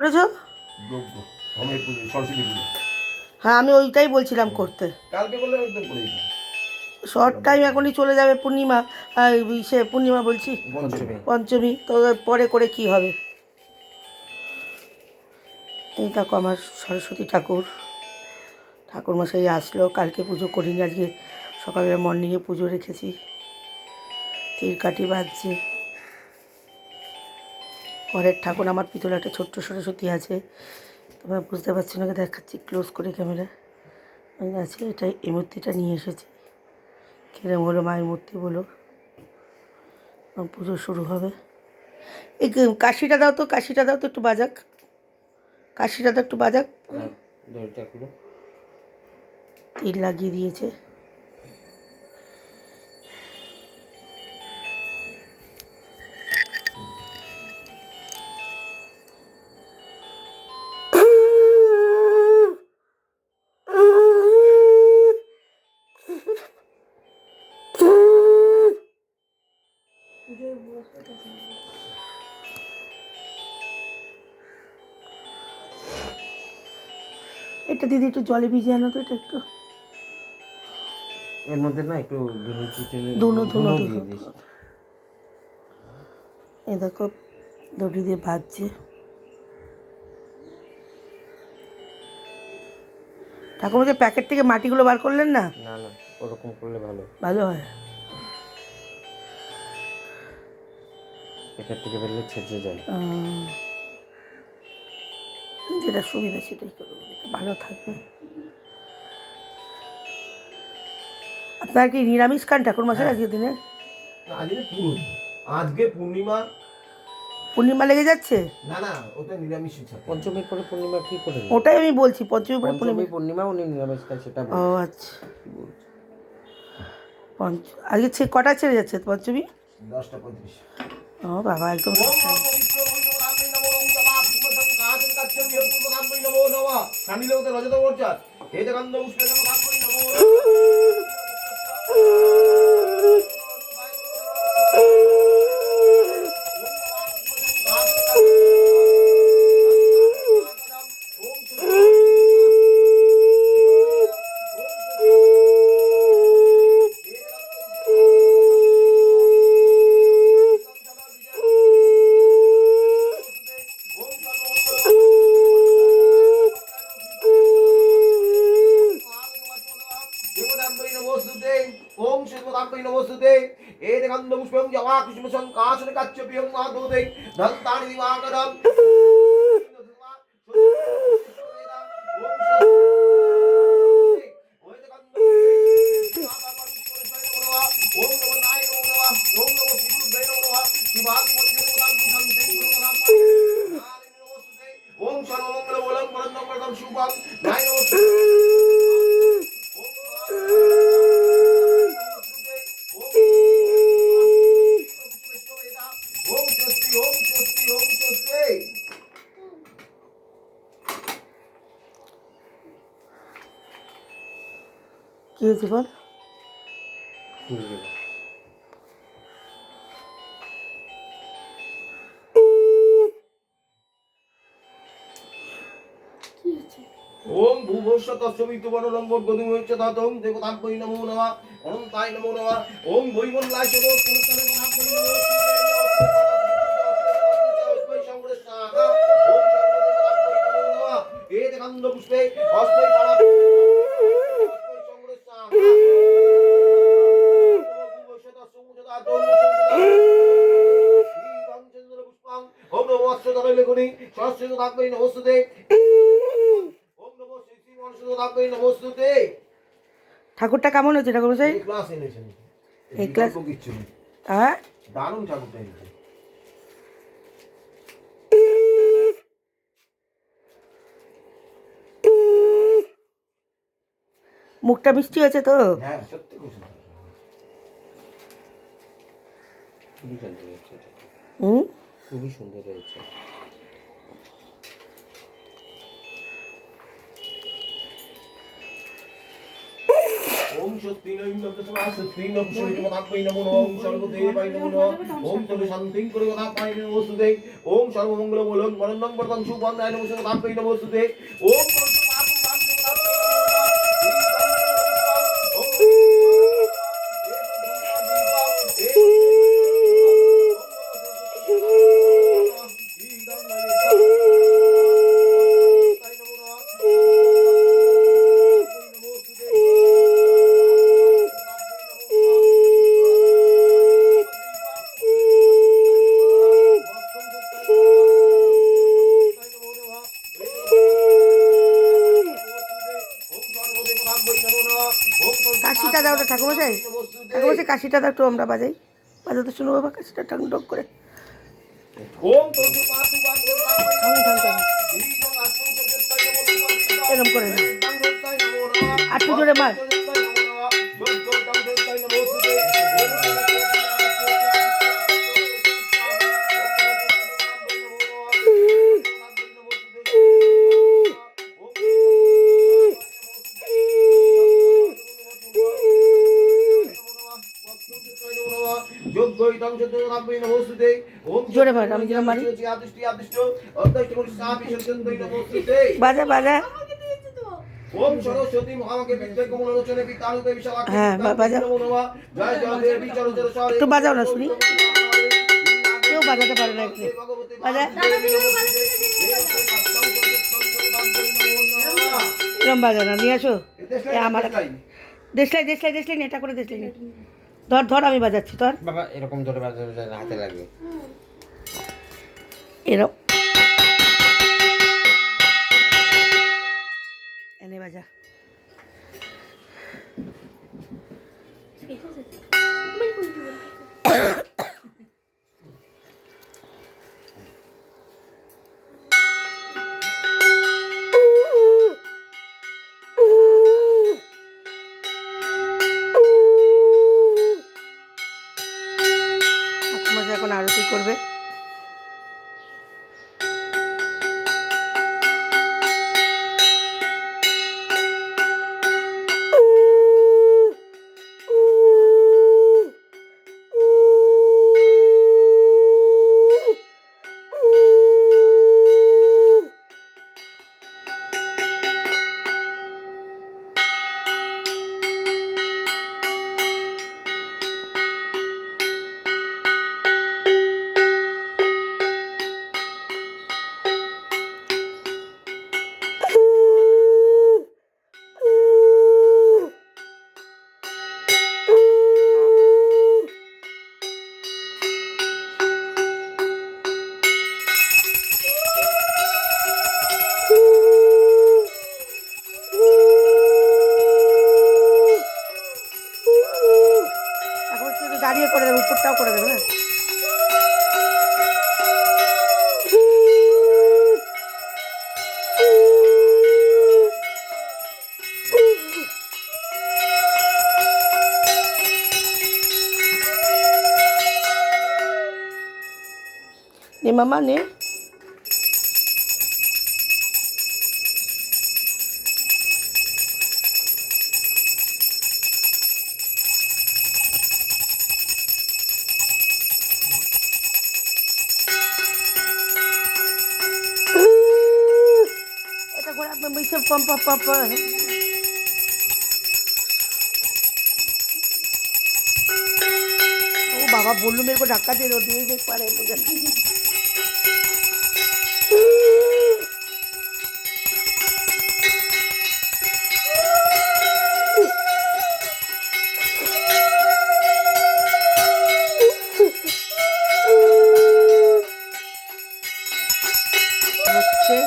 করেছ? যোগ্য হোমের পুজো, সরস্বতী পুজো। হ্যাঁ, আমি ওইটাই বলছিলাম করতে। কালকে বললে একদম করে দিতাম। শর্ট টাইম এখনই চলে যাবে পূর্ণিমা। সে পূর্ণিমা বলছি, পঞ্চমী। পঞ্চমী তো পরে করে কি হবে। এই দেখো আমার সরস্বতী ঠাকুরমশাই আসলো। কালকে পুজো করিনি, আজকে সকালে মর্নিংয়ে পুজো রেখেছি। তীরকাঠি বাজছে। ঘরের ঠাকুর আমার পিতলে একটা ছোট্ট সরস্বতী আছে, তোমরা বুঝতে পারছি না, দেখাচ্ছি ক্লোজ করে ক্যামেরা আছে। এটা এই মূর্তিটা নিয়ে এসেছি। কিরম হলো মায়ের মূর্তি বলো। পুজো শুরু হবে। এই কাশিটা দাও তো, কাশিটা দাও তো, একটু বাজাক, কাশিটা তো একটু বাজাক। তীর লাগিয়ে দিয়েছে। এটা দিদি একটু জলে ভিজিয়ে আনো তো, এটা একটু এর মধ্যে না একটু ধুনো দিয়ে দিস। এই দেখো দড়ি দিয়ে ভাজছে। ঠাকুরকে প্যাকেট থেকে মাটিগুলো বার করলেন না? না না, ওরকম করলে ভালো হয়। প্যাকেট থেকে বেরলে ছেঁচে যায়। যেটা সুবিধা সেটাই করবো, ভালো থাকবে। আপনার কি নিরামিষ খান ঠাকুরমশাই আজকের দিনে? আজকে পূর্ণিমা। পূর্ণিমা লেগে যাচ্ছে? না না, ওটা নিরামিষ। পঞ্চমীর পরে পূর্ণিমা কি করে? ওটাই আমি বলছি, পঞ্চমী পরে পূর্ণিমা উনি নিরামিষ খায়, সেটা ও আচ্ছা। আজকে কটা ছেড়ে যাচ্ছে পঞ্চমী? 10:35। ও বাবা, একদম কি হয়েছে বল? ওম ভূভস্য তস্মিতু বনলম্বর গদিম হচ্ছে ততং দেবতাম্পৈ নমো নমঃ অনন্তায় নমো নমঃ ওম বৈমল্লায় চলো চলতনে দেবতাম্পৈ নমো পুষ্পে অস্মৈ পাড়া ওম নমো অষ্টদলে লেখনি সহস্রিত থাকবেই নমস্তুতে। ঠাকুরটা কেমন হয়েছে ঠাকুরমশাই? ক্লাস এনেছেন, এই ক্লাস কিছু নেই। হ্যাঁ, দারুণ ঠাকুরটা এনেছেন। মুখটা মিষ্টি হয়েছে তো? হ্যাঁ সত্যি খুব সুন্দর। খুবই সুন্দর হয়েছে। ওম স্বস্তি স্বস্তি নমঃ ওম সর্বদেবায় নমো নমঃ ওম সর্ব শান্তিং করে কথা পাই নমো সুদে ওম সর্বমঙ্গল বলন মরণং বর্তং সুবন্ধায় নমো কথা পাই নমো সুদে ওম কাশিটা দাও ওটা ঠাকুরমশাই, ঠাকুরমশাই কাশিটা দাও একটু আমরা বাজাই, বাজাতে শুনো বাবা কাশিটা টাং টক করে। ওম এরকম করে না, আর একটু জোরে মার। জোরে মার, আমি যেন মারি। বাজা বাজা, ওম সরস্বতী মহামাকে বিদ্যে কমলোচনে পিতানুতে বিশালাক্ষী হ্যাঁ বাজা, নমো নমঃ জয় জয় দেবী চরচর সরে একটু বাজাও না শুনি, কেউ বাজাতে পারে না এখানে, বাজা এরকম বাজা না, নিয়ে আসো আমার দেশলাই দেশলাই দেশলাই নে, এটা করে দেশলাই নে, ধর ধর আমি বাজাচ্ছি, ধর বাবা এরকম ধরে বাজাতে হাতে লাগবে এরকম এনে বাজা। ঠাকুমা এখন আরতি করবে। দাঁড়িয়ে করে দেবে, উপরটাও করে দেবে না। নে মামা নে, এটা করে আপনার মিশে পাম্প পাম্প। ও বাবা বললো মেরে को धक्का दे दो, नहीं देख पा रहे मुझे।